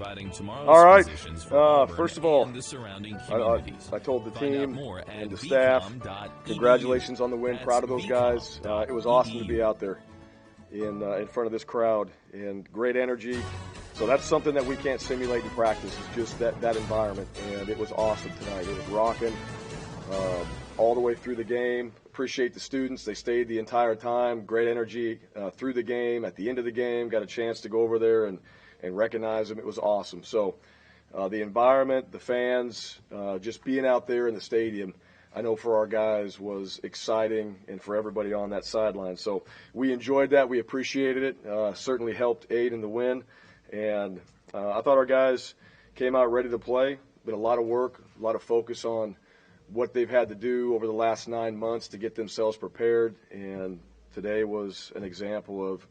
All right. First of all, I told the team and the staff, congratulations on the win. Proud of those guys. It was awesome to be out there in front of this crowd and great energy. So that's something that we can't simulate in practice. It's just that environment, and it was awesome tonight. It was rocking all the way through the game. Appreciate the students. They stayed the entire time. Great energy through the game. At the end of the game, got a chance to go over there and recognize them. It was awesome. So the environment, the fans, just being out there in the stadium, I know for our guys was exciting and for everybody on that sideline. So we enjoyed that. We appreciated it. Certainly helped aid in the win. And I thought our guys came out ready to play. Been a lot of work, a lot of focus on what they've had to do over the last 9 months to get themselves prepared. And today was an example of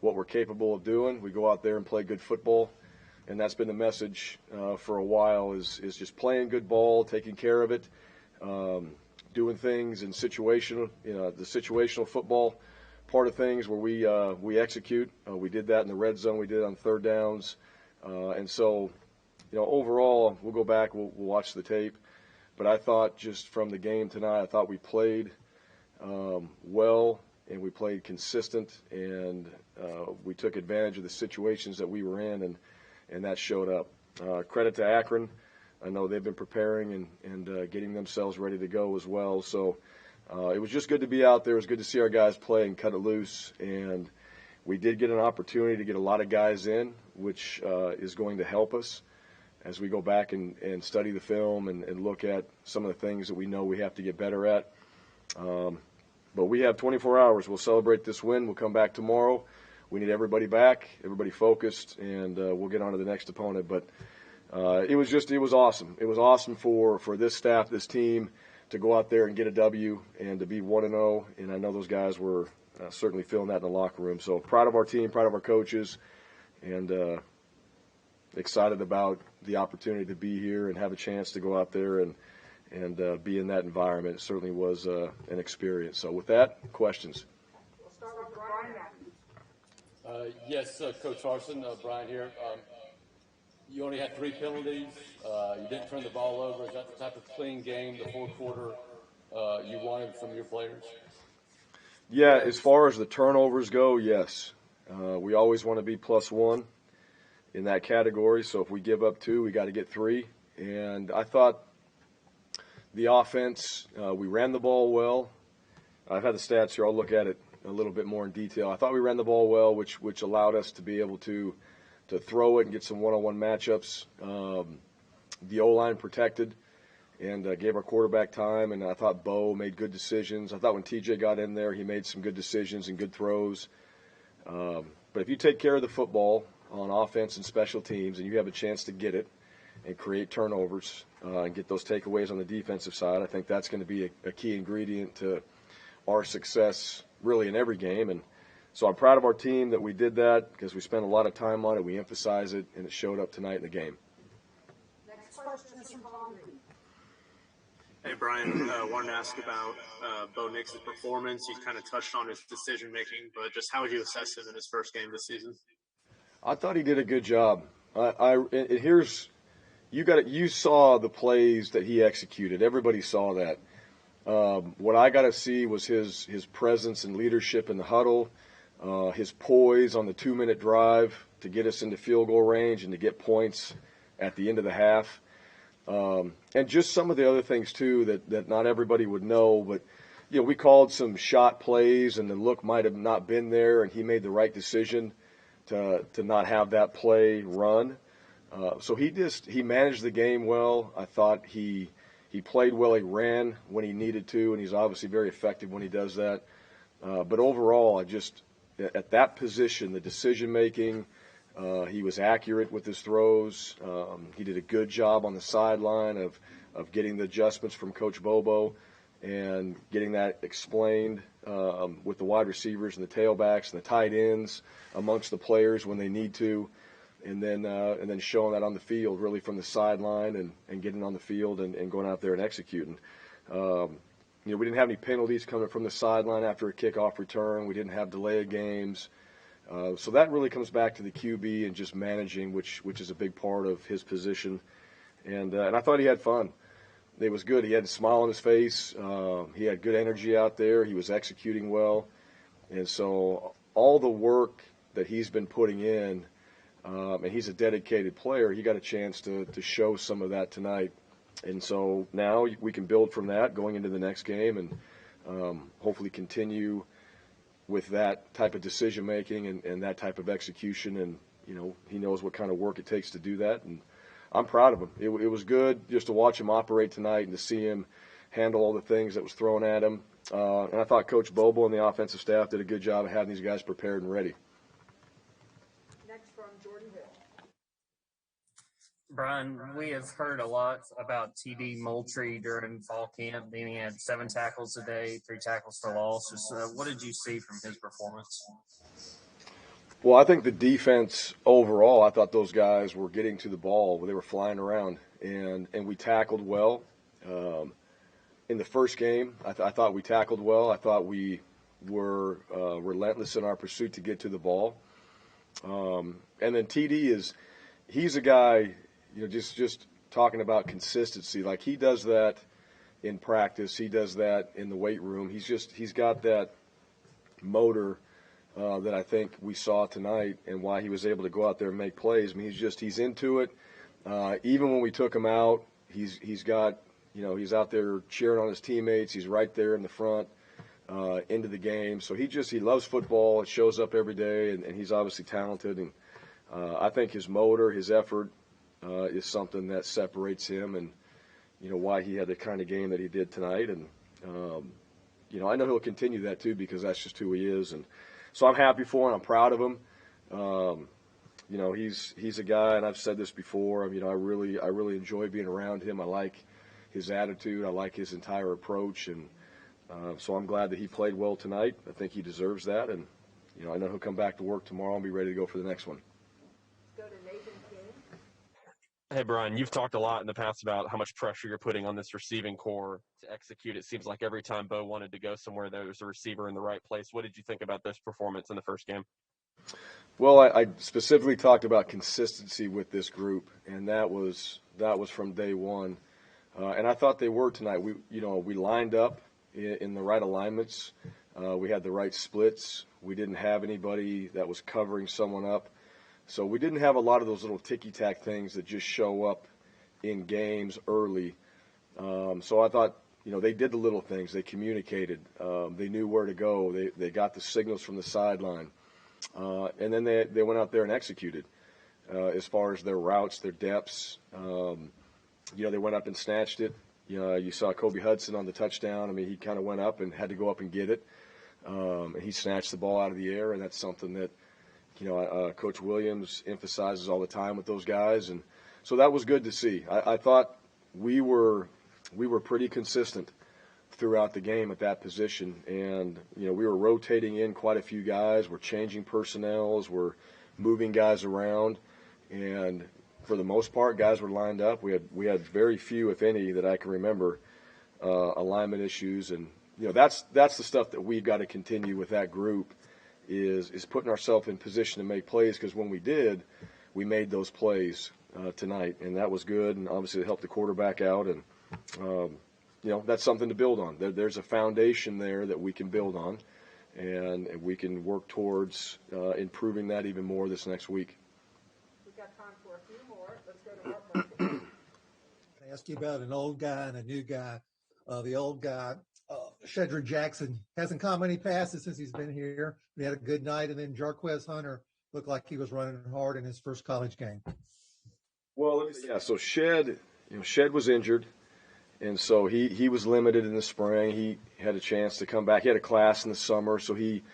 what we're capable of doing. We go out there and play good football, and that's been the message for a while is just playing good ball, taking care of it, doing things in situational, the situational football part of things where we execute. We did that in the red zone. We did it on third downs. And so, overall, we'll go back, we'll watch the tape. But I thought just from the game tonight, I thought we played well, and we played consistent, and we took advantage of the situations that we were in, and that showed up. Credit to Akron. I know they've been preparing and getting themselves ready to go as well. So it was just good to be out there. It was good to see our guys play and cut it loose, and we did get an opportunity to get a lot of guys in, which is going to help us as we go back and study the film and look at some of the things that we know we have to get better at. But we have 24 hours. We'll celebrate this win. We'll come back tomorrow. We need everybody back, everybody focused, and we'll get on to the next opponent. But it was awesome. It was awesome for this staff, this team, to go out there and get a W and to be 1-0. And I know those guys were certainly feeling that in the locker room. So proud of our team, proud of our coaches, and excited about the opportunity to be here and have a chance to go out there and be in that environment. It certainly was an experience. So with that, questions? We'll start with Bryan. Yes, Coach Harsin, Bryan here. You only had 3 penalties. You didn't turn the ball over. Is that the type of clean game, the fourth quarter, you wanted from your players? Yeah, as far as the turnovers go, yes. We always want to be +1 in that category. So if we give up 2, we got to get 3. And I thought the offense, we ran the ball well. I've had the stats here. I'll look at it a little bit more in detail. I thought we ran the ball well, which allowed us to be able to throw it and get some one-on-one matchups. The O-line protected and gave our quarterback time, and I thought Bo made good decisions. I thought when TJ got in there, he made some good decisions and good throws. But if you take care of the football on offense and special teams and you have a chance to get it and create turnovers and get those takeaways on the defensive side, I think that's going to be a key ingredient to our success really in every game. And so I'm proud of our team that we did that because we spent a lot of time on it. We emphasize it, and it showed up tonight in the game. Next question is from Tom. Hey, Bryan, wanted to ask about Bo Nix's performance. You kind of touched on his decision-making, but just how would you assess him in his first game this season? I thought he did a good job. You saw the plays that he executed. Everybody saw that. What I got to see was his presence and leadership in the huddle, his poise on the 2-minute drive to get us into field goal range and to get points at the end of the half. And just some of the other things, too, that not everybody would know. But, we called some shot plays, and the look might have not been there, and he made the right decision to not have that play run. So he managed the game well. I thought he played well. He ran when he needed to, and he's obviously very effective when he does that. But overall, at that position, the decision-making, he was accurate with his throws. He did a good job on the sideline of getting the adjustments from Coach Bobo and getting that explained with the wide receivers and the tailbacks and the tight ends amongst the players when they need to, and then showing that on the field really from the sideline and getting on the field and going out there and executing. We didn't have any penalties coming from the sideline after a kickoff return. We didn't have delay of games. So that really comes back to the QB and just managing, which is a big part of his position. And I thought he had fun. It was good. He had a smile on his face. He had good energy out there. He was executing well. And so all the work that he's been putting in, and he's a dedicated player, he got a chance to show some of that tonight. And so now we can build from that going into the next game and hopefully continue with that type of decision making and that type of execution. And, he knows what kind of work it takes to do that. And I'm proud of him. It was good just to watch him operate tonight and to see him handle all the things that was thrown at him. And I thought Coach Bobo and the offensive staff did a good job of having these guys prepared and ready. Next from Jordan Hill. Bryan, we have heard a lot about TD Moultrie during fall camp. He had 7 tackles today, 3 tackles for loss. Just, what did you see from his performance? Well, I think the defense overall, I thought those guys were getting to the ball. They were flying around, and we tackled well. In the first game, I thought we tackled well. I thought we were relentless in our pursuit to get to the ball. And then TD he's a guy, just talking about consistency. Like, he does that in practice. He does that in the weight room. He's got that motor that I think we saw tonight, and why he was able to go out there and make plays. I mean, he's into it. Even when we took him out, he's got, he's out there cheering on his teammates. He's right there in the front into the game. So he loves football. It shows up every day, and he's obviously talented. And I think his motor, his effort is something that separates him, and why he had the kind of game that he did tonight. And I know he'll continue that too, because that's just who he is. And so I'm happy for him. I'm proud of him. He's a guy, and I've said this before. I really enjoy being around him. I like his attitude. I like his entire approach, and so I'm glad that he played well tonight. I think he deserves that, and I know he'll come back to work tomorrow and be ready to go for the next one. Go to Nathan King. Hey, Bryan, you've talked a lot in the past about how much pressure you're putting on this receiving core to execute. It seems like every time Bo wanted to go somewhere, there was a receiver in the right place. What did you think about this performance in the first game? Well, I specifically talked about consistency with this group, and that was from day one. And I thought they were tonight. We lined up in the right alignments. We had the right splits. We didn't have anybody that was covering someone up. So we didn't have a lot of those little ticky-tack things that just show up in games early. So I thought, they did the little things. They communicated. They knew where to go. They got the signals from the sideline. And then they went out there and executed as far as their routes, their depths. They went up and snatched it. You saw Kobe Hudson on the touchdown. I mean, he kind of went up and had to go up and get it. And he snatched the ball out of the air, and that's something that, Coach Williams emphasizes all the time with those guys. And so that was good to see. I thought we were pretty consistent throughout the game at that position. And, we were rotating in quite a few guys. We're changing personnels. We're moving guys around. And for the most part, guys were lined up. We had very few, if any, that I can remember, alignment issues. And, that's the stuff that we've got to continue with that group is putting ourselves in position to make plays, because when we did, we made those plays tonight, and that was good. And obviously it helped the quarterback out, and that's something to build on. There's a foundation there that we can build on, and we can work towards improving that even more this next week. We've got time for a few more. Let's go to Mark Murphy. I ask you about an old guy and a new guy. The old guy, Shedrick Jackson, hasn't caught many passes since he's been here. He had a good night, and then Jarquez Hunter looked like he was running hard in his first college game. Well, so Shed was injured, and so he was limited in the spring. He had a chance to come back. He had a class in the summer, so he,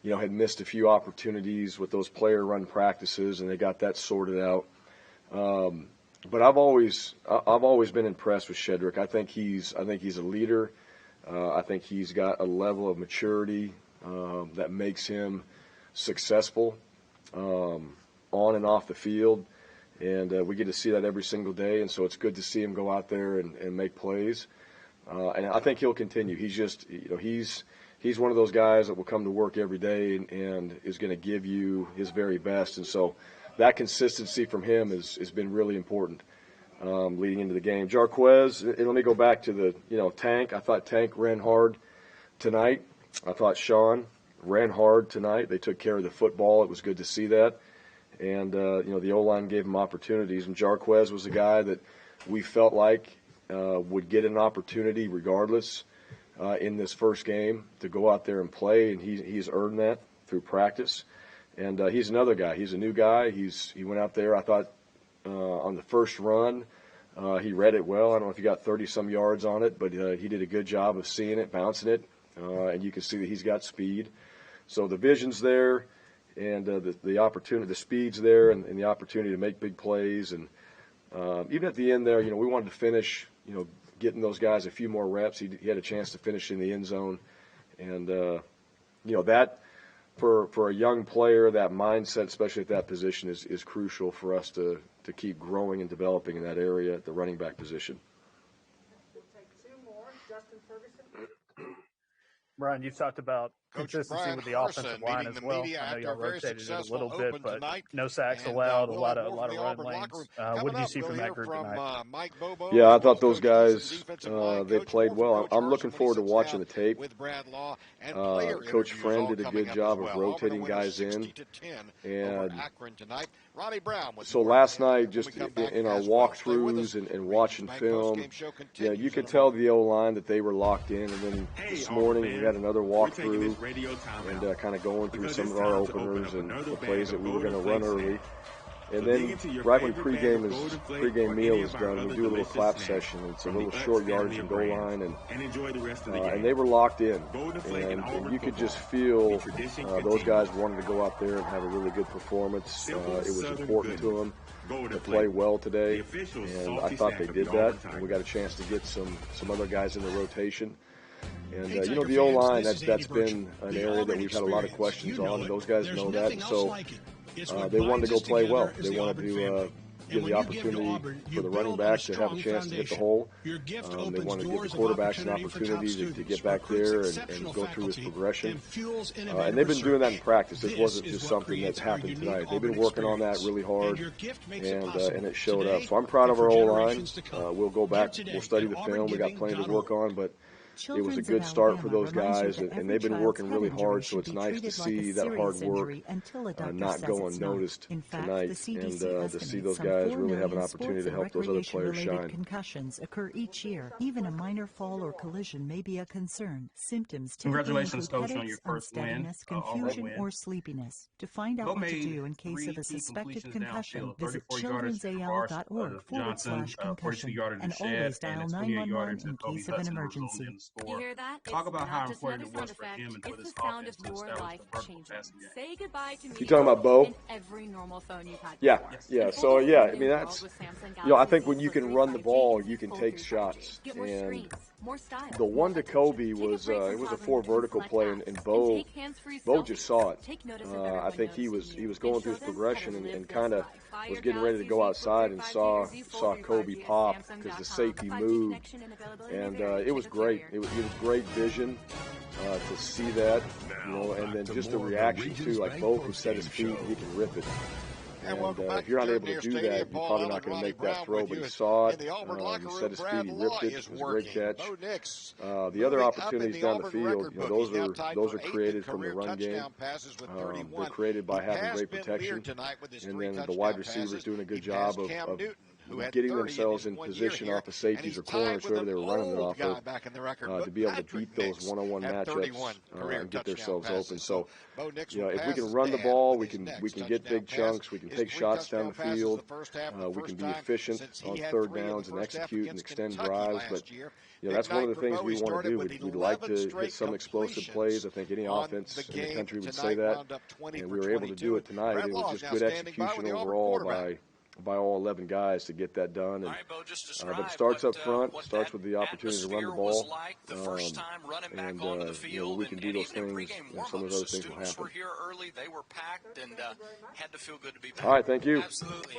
had missed a few opportunities with those player-run practices, and they got that sorted out. But I've always been impressed with Shedrick. I think he's a leader. I think he's got a level of maturity that makes him successful on and off the field. And we get to see that every single day, and so it's good to see him go out there and make plays. And I think he'll continue. He's just, he's he's one of those guys that will come to work every day and is going to give you his very best. And so that consistency from him has been really important leading into the game. Jarquez, and let me go back to the, Tank. I thought Tank ran hard tonight. I thought Sean ran hard tonight. They took care of the football. It was good to see that. And, the O-line gave him opportunities. And Jarquez was a guy that we felt like would get an opportunity regardless in this first game to go out there and play, and he's earned that through practice. And he's another guy. He's a new guy. He went out there, I thought, on the first run, he read it well. I don't know if he got 30-some yards on it, but he did a good job of seeing it, bouncing it, and you can see that he's got speed. So the vision's there, and the opportunity, the speed's there, and the opportunity to make big plays. And even at the end there, we wanted to finish, getting those guys a few more reps. He had a chance to finish in the end zone, and that for a young player, that mindset, especially at that position, is crucial for us to keep growing and developing in that area at the running back position. We'll take two more. Justin Ferguson. Brian, you've talked about Coach consistency Bryan with the Harsin offensive line as well. media I know after y'all a very rotated it a successful little bit, open but tonight. no sacks And, allowed, a we'll lot have of more from the run Auburn lanes. locker room. What Coming do you up, see we'll from hear that group from, tonight? Mike Bobo, Yeah, I thought who's those coached guys, defensive line. they Coach, played more from well. Coach I'm Harsin looking when he forward to sits watching down the tape. with Brad Law, and player Coach interviews Friend all did a coming good up job as of well. rotating Auburn a winner guys in. 60-10 over And Akron tonight. Ronnie Brown with so more last on him night, when just we come back in our as well. Stay with walkthroughs us. and Regions watching Bank film, postgame show you continues could in a tell moment. the O-line that they were locked in. And then this morning we had another walkthrough and kind of going through some of our openers and the plays that we were going to run early. And then right when pregame meal is done, we do a little clap session. It's a little short yardage and goal line, and they were locked in. And you could just feel those guys wanted to go out there and have a really good performance. It was important to them to play well today, and I thought they did that. And we got a chance to get some other guys in the rotation. And, the O-line, that's been an area that we've had a lot of questions on, and those guys know that. And so they wanted to go play well. They wanted to give the opportunity for the running back to have a chance to hit the hole. They wanted to give the quarterbacks an opportunity to get back there and go through his progression. And they've been doing that in practice. This wasn't just something that happened tonight. They've been working on that really hard, and it showed up. So I'm proud of our O-line. We'll go back. We'll study the film. We got plenty to work on, but it was a good start for those guys, and they've been working really hard, so it's nice to see that hard work not go unnoticed tonight, and to see those guys really have an opportunity to help those other players shine. Concussions occur each year. Even a minor fall or collision may be a concern. Symptoms Congratulations, typically include Coach, on your headaches, first win. unsteadiness, confusion, win. or sleepiness. To find out Bo what to made do in case of 3 a key suspected completions concussion, downfield, visit 34 yarders to children'sal.org Johnson, 42 /concussion, yarders to and Shed, always and dial a 28 yarder 911 to in Kobe case of an Hudson, who resulted emergency. in the score. You hear that? Talk about how It's important it not was just for another him sound and for effect. this It's the sound offense of to your establish life the vertical changing. passing game. Say goodbye to You talking about Bo? and every normal phone you've had Yeah, before. yeah. And So full yeah, I new mean world that's with Samsung I Galaxy think when you Z can Flip run the 5G, ball, you can full take 3 5G. shots. Get more And screens, more style, the one to more Kobe attention. was Take a break it from was a hovering four to vertical select play, apps, and Bo take hands-free just selfies. saw it. Take notice of everyone I think he noticing was you. going And through his show them progression how to and live kind of this life. Buy was your getting ready to Galaxy go Z outside Flip and 3 saw 5G or Z saw Fold 3 Kobe 5G at pop because the Samsung.com. safety 5G moved, connection and availability and may vary. it Check was with great. carrier. It was great vision to see that, and then just the reaction too. Like Bo can set his feet, and he can rip it. And And welcome back if you're to not able Jordan to do Stadium. that, you're Paul probably Allen, not going to Ronnie make Brown that throw. with But you he saw in it. the Auburn He locker set room. his Brad feet. He Law ripped it. is It was a great working. catch. Bo Nix The other moving up in opportunities the down the Auburn field, record book. He's now tied those for are 8th in created from the career run game. touchdown passes with They're 31. created by He having has great been protection, Lear tonight with his and 3 then the touchdown wide receivers passes. doing a good He job passed Cam of Newton, who had getting 30 in themselves his in 1 year position here, off the and safeties he's or tied corners, with whoever an they were running it old off guy of, back in the record to book. be able to Patrick beat those Nix one-on-one had 31 matchups career and get touchdown themselves passes. open. So, Bo Nix will if we pass can his run the dad ball, with we his can next get touchdown big pass. chunks, we can His take 3 shots down touchdown the passes field, the first half, the we first can be time efficient since he on had third 3 in the downs and first half execute and against extend Kentucky drives. last But year. that's one of the Big night things for we Bo. He want to started do. with We'd like 11 to hit straight some explosive completions plays. I think any on offense the in the game country would tonight. say that, Wound up 20 and for we were able to 22. do it tonight. Brad It Law was is just now good standing by with execution the Auburn overall quarterback. by all 11 guys to get that done. And, All right, Bo, just but describe it starts what, up front, what starts that with the opportunity to run the atmosphere was ball. like the first time running back And, onto the when field, we can do and those even in things, pregame some of warmups, those other the things will students happen. were here early. They were packed and had to feel good to be back. All right, thank you. Absolutely.